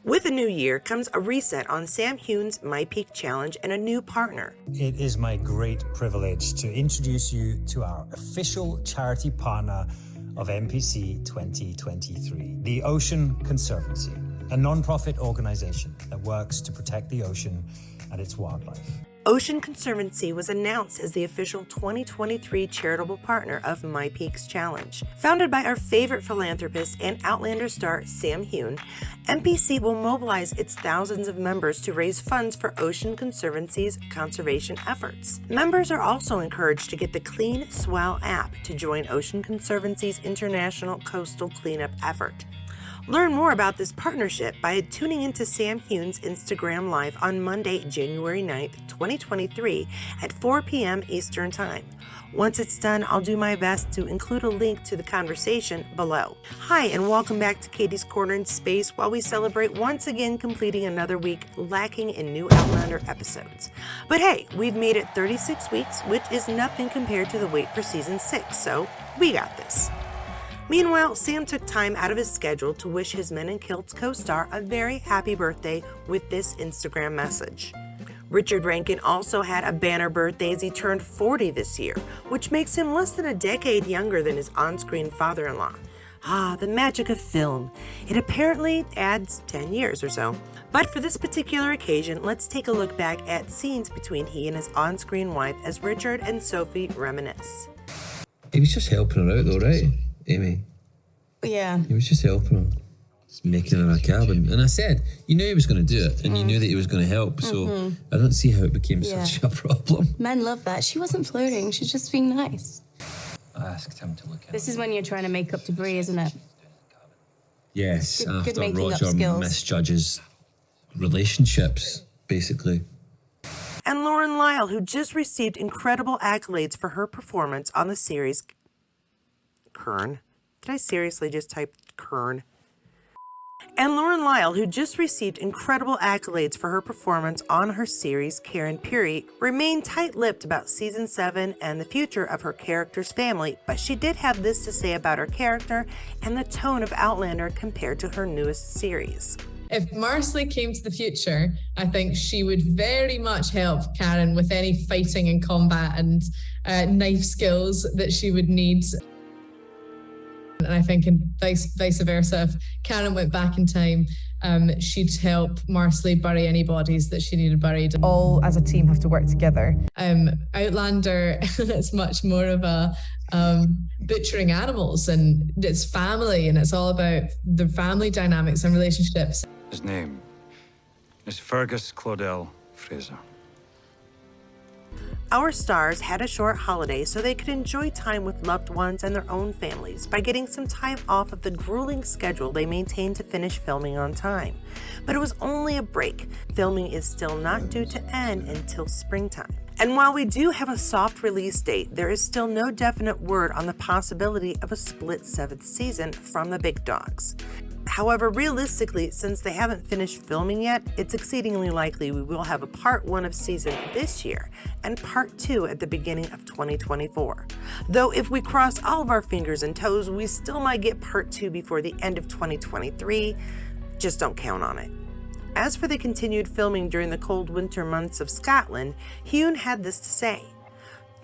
With a new year comes a reset on Sam Heughan's My Peak Challenge and a new partner. It is my great privilege to introduce you to our official charity partner of MPC 2023, the Ocean Conservancy, a non-profit organization that works to protect the ocean and its wildlife. Ocean Conservancy was announced as the official 2023 charitable partner of My Peaks Challenge. Founded by our favorite philanthropist and Outlander star Sam Heughan, MPC will mobilize its thousands of members to raise funds for Ocean Conservancy's conservation efforts. Members are also encouraged to get the Clean Swell app to join Ocean Conservancy's international coastal cleanup effort. Learn more about this partnership by tuning into Sam Heughan's Instagram Live on Monday, January 9th, 2023 at 4 p.m. Eastern Time. Once it's done, I'll do my best to include a link to the conversation below. Hi, and welcome back to Katie's Corner in Space while we celebrate once again completing another week lacking in new Outlander episodes. But hey, we've made it 36 weeks, which is nothing compared to the wait for season 6, so we got this. Meanwhile, Sam took time out of his schedule to wish his Men in Kilts co-star a very happy birthday with this Instagram message. Richard Rankin also had a banner birthday as he turned 40 this year, which makes him less than a decade younger than his on-screen father-in-law. Ah, the magic of film. It apparently adds 10 years or so. But for this particular occasion, let's take a look back at scenes between he and his on-screen wife as Richard and Sophie reminisce. He was just helping her out though, right, Amy? Yeah. He was just helping her. Just making her a cabin. And I said, you knew he was going to do it, and you knew that he was going to help, so I don't see how it became such a problem. Men love that. She wasn't flirting. She's just being nice. I asked him to look at This is when you're trying to make up to Brie, isn't it? Yes, Good after making up Roger skills. misjudges relationships, basically. And Lauren Lyle, who just received incredible accolades for her performance on the series Kern. Did I seriously just type Kern? And Lauren Lyle, who just received incredible accolades for her performance on her series Karen Puri, remained tight-lipped about season 7 and the future of her character's family, but she did have this to say about her character and the tone of Outlander compared to her newest series. If Marsley came to the future, I think she would very much help Karen with any fighting and combat and knife skills that she would need. And I think in vice versa, if Karen went back in time, she'd help Marsley bury any bodies that she needed buried. All as a team have to work together. Outlander is much more of a butchering animals, and it's family, and it's all about the family dynamics and relationships. His name is Fergus Claudel Fraser. Our stars had a short holiday so they could enjoy time with loved ones and their own families by getting some time off of the grueling schedule they maintained to finish filming on time. But it was only a break. Filming is still not due to end until springtime. And while we do have a soft release date, there is still no definite word on the possibility of a split 7th season from the big dogs. However, realistically, since they haven't finished filming yet, it's exceedingly likely we will have a part 1 of season this year and part 2 at the beginning of 2024. Though if we cross all of our fingers and toes, we still might get part 2 before the end of 2023. Just don't count on it. As for the continued filming during the cold winter months of Scotland, Heughan had this to say.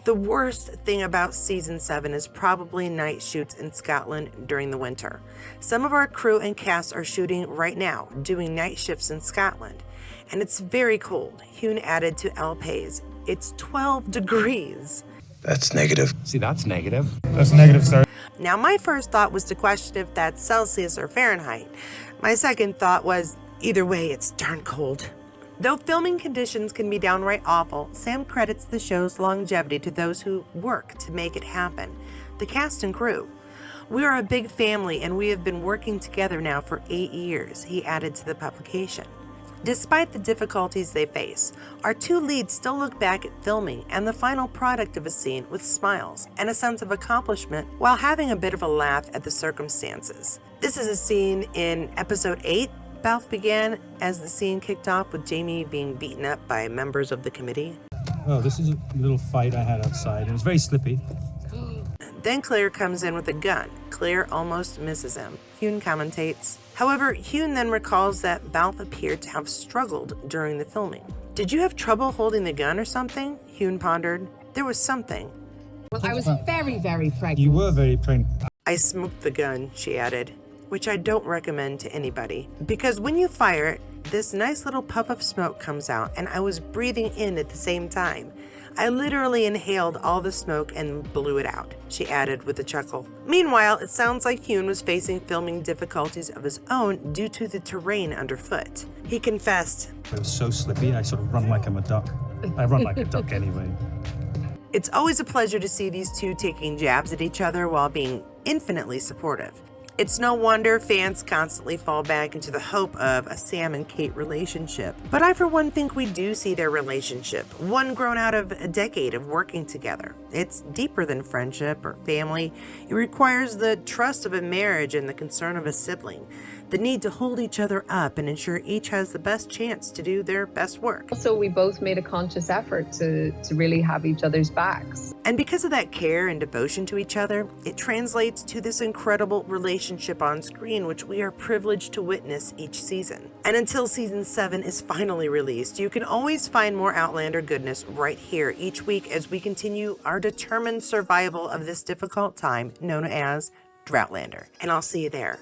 The worst thing about season 7 is probably night shoots in Scotland during the winter. Some of our crew and cast are shooting right now, doing night shifts in Scotland. And it's very cold. Heughan added to El Pays, it's 12 degrees. That's negative. See, that's negative. That's negative, sir. Now, my first thought was to question if that's Celsius or Fahrenheit. My second thought was, either way, it's darn cold. Though filming conditions can be downright awful, Sam credits the show's longevity to those who work to make it happen, the cast and crew. We are a big family and we have been working together now for 8 years, he added to the publication. Despite the difficulties they face, our 2 leads still look back at filming and the final product of a scene with smiles and a sense of accomplishment while having a bit of a laugh at the circumstances. This is a scene in episode 8. Balfe began as the scene kicked off with Jamie being beaten up by members of the committee. Well, this is a little fight I had outside. It was very slippy. Then Claire comes in with a gun. Claire almost misses him. Heughan commentates, However, Heughan then recalls that Balfe appeared to have struggled during the filming. Did you have trouble holding the gun or something? Heughan pondered. There was something. Well, I was very, very pregnant. You were very pregnant. I smoked the gun, she added, which I don't recommend to anybody. Because when you fire it, this nice little puff of smoke comes out, and I was breathing in at the same time. I literally inhaled all the smoke and blew it out, she added with a chuckle. Meanwhile, it sounds like Heughan was facing filming difficulties of his own due to the terrain underfoot. He confessed, It was so slippy, I sort of run like I'm a duck. I run like a duck anyway. It's always a pleasure to see these two taking jabs at each other while being infinitely supportive. It's no wonder fans constantly fall back into the hope of a Sam and Kate relationship. But I, for one, think we do see their relationship, one grown out of a decade of working together. It's deeper than friendship or family. It requires the trust of a marriage and the concern of a sibling, the need to hold each other up and ensure each has the best chance to do their best work. Also, we both made a conscious effort to really have each other's backs. And because of that care and devotion to each other, it translates to this incredible relationship on screen, which we are privileged to witness each season. And until season 7 is finally released, you can always find more Outlander goodness right here each week as we continue our determined survival of this difficult time known as Droughtlander. And I'll see you there.